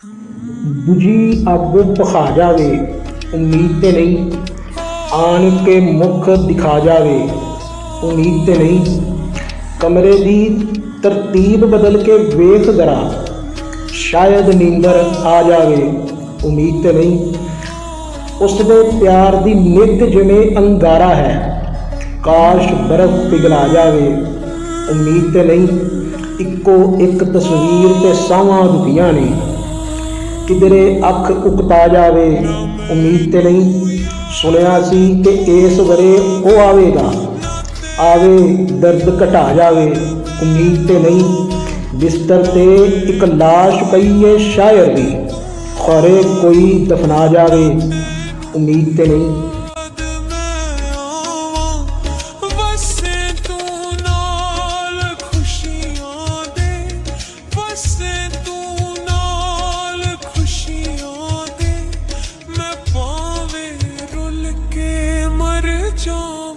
बुझी अग भखा जावे उम्मीद ते नहीं, आन के मुख दिखा जावे उम्मीद ते नहीं। कमरे दी तरतीब बदल के वेख जरा, शायद नींदर आ जावे उम्मीद ते नहीं। उसदे प्यार दी नित जिवें अंगारा है, काश बर्फ पिघला जावे उम्मीद ते नहीं। इक्को एक तस्वीर ते सावां रुकियां ने, किधरे अख उकता जावे उम्मीद ते नहीं। सुनिया सी कि इस वरे ओ आवेगा, आवे दर्द घटा जावे उम्मीद ते नहीं। बिस्तर ते एक लाश पई है शायर दी, खौरे कोई दफना जावे उम्मीद ते नहीं। मैं पावे रुल के मर जाऊं।